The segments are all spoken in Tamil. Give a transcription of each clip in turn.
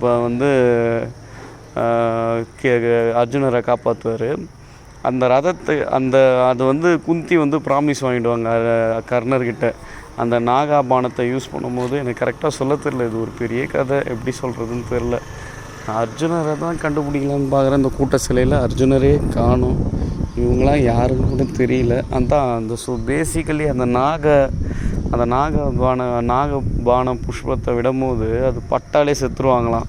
இப்போ வந்து அர்ஜுனரை காப்பாற்றுவார். அந்த ரதத்தை அது வந்து குந்தி வந்து ப்ராமிஸ் வாங்கிடுவாங்க கர்ணர்கிட்ட. அந்த நாகாபானத்தை யூஸ் பண்ணும்போது எனக்கு கரெக்டாக சொல்ல தெரில, இது ஒரு பெரிய கதை, எப்படி சொல்கிறதுன்னு தெரில. அர்ஜுனரை தான் கண்டுபிடிக்கலான்னு பார்க்குறேன். இந்த கூட்ட சிலையில் அர்ஜுனரே காணும். இவங்களாம் யாருன்னு கூட தெரியல. அந்த பேசிக்கலி அந்த நாகபான புஷ்பத்தை விடும்போது அது பட்டாலே செத்துருவாங்களாம்.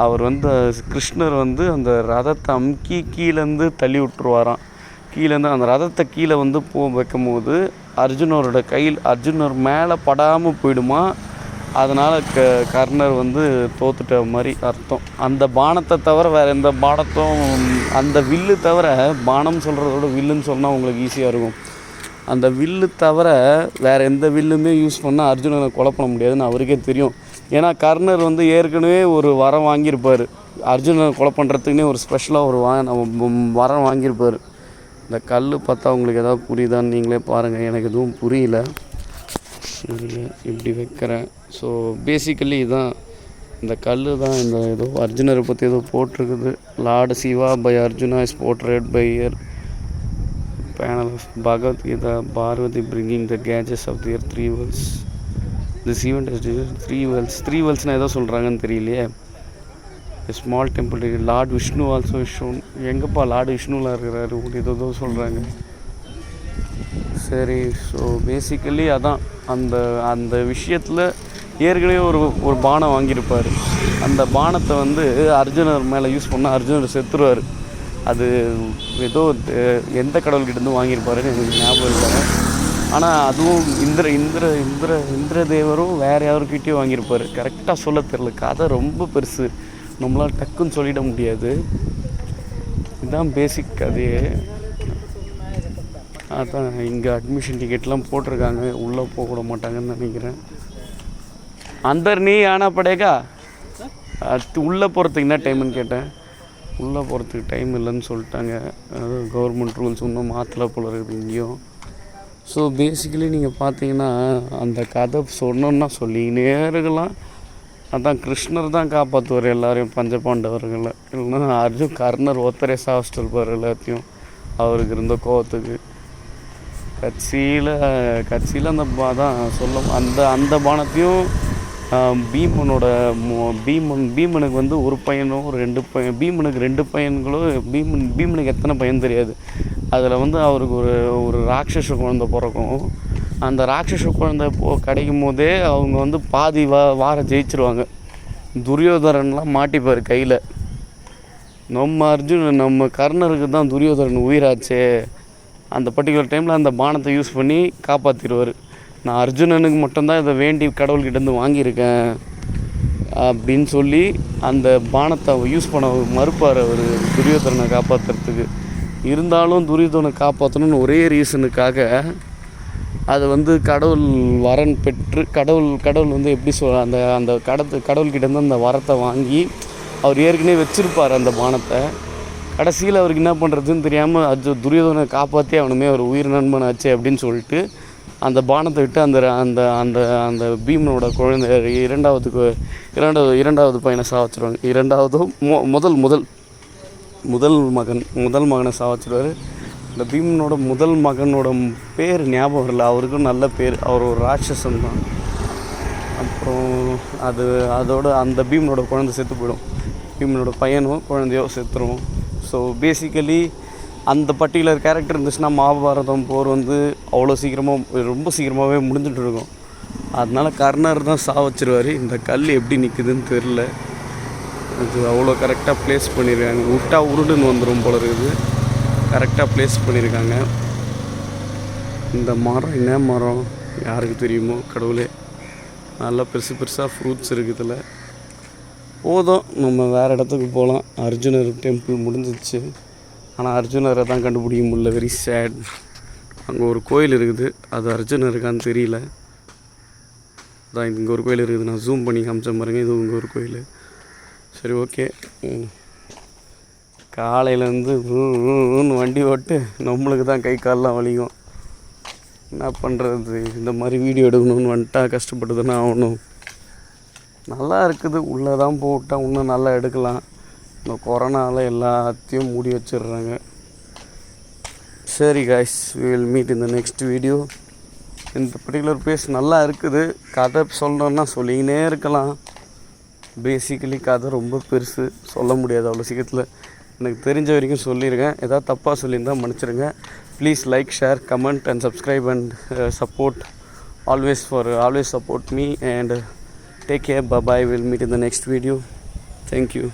அவர் வந்து கிருஷ்ணர் வந்து அந்த ரதத்தை அமுக்கி கீழேருந்து தள்ளி விட்டுருவாராம். கீழேருந்து அந்த ரதத்தை கீழே வந்து வைக்கும்போது அர்ஜுனர் மேலே படாமல் போயிடுமா. அதனால் கர்ணர் வந்து தோத்துட்ட மாதிரி அர்த்தம். அந்த பானத்தை தவிர வேறு எந்த பானத்தும், அந்த வில்லு தவிர, பானம் சொல்கிறதோட வில்லுன்னு சொன்னால் உங்களுக்கு ஈஸியாக இருக்கும். அந்த வில்லு தவிர வேறு எந்த வில்லுமே யூஸ் பண்ணால் அர்ஜுனனை கொலை பண்ண முடியாதுன்னு அவருக்கே தெரியும். ஏன்னா கர்ணர் வந்து ஏற்கனவே ஒரு வரம் வாங்கியிருப்பார். அர்ஜுனனை கொலை பண்ணுறதுக்குன்னே ஒரு ஸ்பெஷலாக ஒரு வரம் வாங்கியிருப்பார். இந்த கல் பார்த்தா உங்களுக்கு ஏதாவது புரியுதான்னு நீங்களே பாருங்கள். எனக்கு எதுவும் புரியல. இப்படி வைக்கிறேன். ஸோ பேசிக்கலி இதுதான், இந்த கல் தான். இந்த ஏதோ அர்ஜுனரை பற்றி ஏதோ போட்டிருக்குது. Lord Siva by Arjuna is portrait by year panel of Bhagavad Gita Parvati bringing the kgs of their 3 world's. This event is 3 world's. 3 வேர்ல்ட்ஸ்னால் ஏதோ சொல்கிறாங்கன்னு தெரியலையே. Small temple Lord Vishnu also shown. எங்கப்பா லார்டு விஷ்ணுலாம் இருக்கிறாரு, ஏதோ சொல்கிறாங்க. சரி, ஸோ பேசிக்கலி அதான் அந்த விஷயத்தில் ஏற்கனவே ஒரு பானம் வாங்கியிருப்பார். அந்த பானத்தை வந்து அர்ஜுனர் மேலே யூஸ் பண்ணால் அர்ஜுனர் செத்துருவார். அது ஏதோ எந்த கடவுள்கிட்டேருந்து வாங்கியிருப்பாருன்னு எனக்கு ஞாபகம் இல்லை. ஆனால் அதுவும் இந்திர தேவரும் வேறு யாருக்கிட்டேயும் வாங்கியிருப்பார். கரெக்டாக சொல்ல தெரில, கதை ரொம்ப பெருசு, நம்மளால் டக்குன்னு சொல்லிட முடியாது. இதுதான் பேசிக் கதையே. அதான் இங்கே அட்மிஷன் டிக்கெட்லாம் போட்டிருக்காங்க, உள்ளே போக விட மாட்டாங்கன்னு நினைக்கிறேன். நீ ஆனால் படேக்கா உள்ளே போகிறதுக்கு என்ன டைமுன்னு கேட்டேன். உள்ளே போகிறதுக்கு டைம் இல்லைன்னு சொல்லிட்டாங்க. கவர்மெண்ட் ரூல்ஸ் இன்னும் மாற்றலை போல இருக்குது இங்கேயும். ஸோ பேசிக்கலி நீங்கள் பார்த்தீங்கன்னா அந்த கதை சொன்னோன்னா சொல்லிக்கினே இருக்கலாம். அதான் கிருஷ்ணர் தான் காப்பாற்றுவார் எல்லாரையும், பஞ்சபாண்டவர்களை. இல்லைன்னா கர்ணர் ஒத்தரே சாப்பிட்டு இருப்பார் எல்லாத்தையும், அவருக்கு இருந்த கோவத்துக்கு. கட்சியில் அந்த பானத்தையும் பீமனுக்கு வந்து ஒரு பையனோ 2 பையன், பீமனுக்கு 2 பையன்களோ, பீமனுக்கு எத்தனை பையன் தெரியாது. அதில் வந்து அவருக்கு ஒரு ராட்சச குழந்தை பிறக்கும். அந்த ராட்சச குழந்தை கிடைக்கும் போதே அவங்க வந்து பாதி வார ஜெயிச்சிருவாங்க. துரியோதரன்லாம் மாட்டிப்பார் கையில். நம்ம கர்ணருக்கு தான் துரியோதரன் உயிராச்சே. அந்த பர்டிகுலர் டைமில் அந்த பானத்தை யூஸ் பண்ணி காப்பாற்றிடுவார். நான் அர்ஜுனனுக்கு மட்டும்தான் இதை வேண்டி கடவுள்கிட்டேருந்து வாங்கியிருக்கேன் அப்படின்னு சொல்லி அந்த பானத்தை யூஸ் பண்ண மறுப்பார் அவர், துரியோதரனை காப்பாற்றுறதுக்கு. இருந்தாலும் துரியோதரனை காப்பாற்றணும்னு ஒரே ரீசனுக்காக அதை வந்து கடவுள் வரன் பெற்று கடவுள் வந்து எப்படி அந்த கடவுள்கிட்டேருந்து அந்த வரத்தை வாங்கி அவர் ஏற்கனவே வச்சுருப்பார் அந்த பானத்தை. கடைசியில் அவருக்கு என்ன பண்ணுறதுன்னு தெரியாமல் துரியோதனை காப்பாற்றி அவனுமே ஒரு உயிர் நண்பன் ஆச்சு அப்படின்னு சொல்லிட்டு அந்த பானத்தை விட்டு அந்த அந்த அந்த பீமனோட குழந்தை இரண்டாவது பையனை சாவச்சிருவாங்க. முதல் மகனை சாவச்சிருவார். இந்த பீமனோட முதல் மகனோட பேர் ஞாபகம் இல்லை, அவருக்கும் நல்ல பேர். அவர் ஒரு ராட்சசன் தான். அப்புறம் அதோட அந்த பீமனோட குழந்தை செத்து போயிடும். பீமனோட பையனோ குழந்தையோ செத்துரும். ஸோ பேசிக்கலி அந்த பர்டிகுலர் கேரக்டர் இருந்துச்சுன்னா மகாபாரதம் போர் வந்து ரொம்ப சீக்கிரமாகவே முடிஞ்சிட்டு இருக்கும். அதனால கர்ணர் தான் சாவச்சிருவார். இந்த கல் எப்படி நிற்குதுன்னு தெரில, அது அவ்வளோ கரெக்டாக ப்ளேஸ் பண்ணியிருக்காங்க. விட்டா உருடுன்னு வந்துடும் போல இருக்குது, கரெக்டாக ப்ளேஸ் பண்ணியிருக்காங்க. இந்த மரம் என்ன மரம் யாருக்கு தெரியுமோ கடவுளே. நல்லா பெருசாக ஃப்ரூட்ஸ் இருக்குது இதில். போதும், நம்ம வேறு இடத்துக்கு போகலாம். அர்ஜுனர் டெம்பிள் முடிஞ்சிச்சு, ஆனால் அர்ஜுனரை தான் கண்டுபிடிக்க முடியல. Very sad. அங்கே ஒரு கோயில் இருக்குது, அது அர்ஜுனருக்கான்னு தெரியல. அதான் இங்கே ஒரு கோயில் இருக்குது, நான் ஜூம் பண்ணி காமிச்ச பாருங்க, இது இங்கே ஒரு கோயில். சரி, ஓகே. காலையிலேருந்து வண்டி ஓட்டு நம்மளுக்கு தான் கை காலெலாம் வலிக்கும். என்ன பண்ணுறது, இந்த மாதிரி வீடியோ எடுக்கணும்னு வந்துட்டா கஷ்டப்பட்டு தானே ஆகணும். நல்லா இருக்குது. உள்ளே தான் போட்டால் இன்னும் நல்லா எடுக்கலாம். இந்த கொரோனாவில் எல்லாத்தையும் மூடி வச்சிடுறாங்க. சரி guys, we will meet in the next video. இந்த பர்டிகுலர் பிளேஸ் நல்லா இருக்குது. கதை சொல்லணுன்னா சொல்லிக்கினே இருக்கலாம். பேசிக்கலி கதை ரொம்ப பெருசு, சொல்ல முடியாது அவ்வளோ சீக்கிரத்தில். எனக்கு தெரிஞ்ச வரைக்கும் சொல்லியிருக்கேன். ஏதாவது தப்பாக சொல்லியிருந்தால் மன்னிச்சிடுங்க. Please like, share, comment and subscribe and support. Always support me and take care. Bye bye. We'll meet in the next video. Thank you.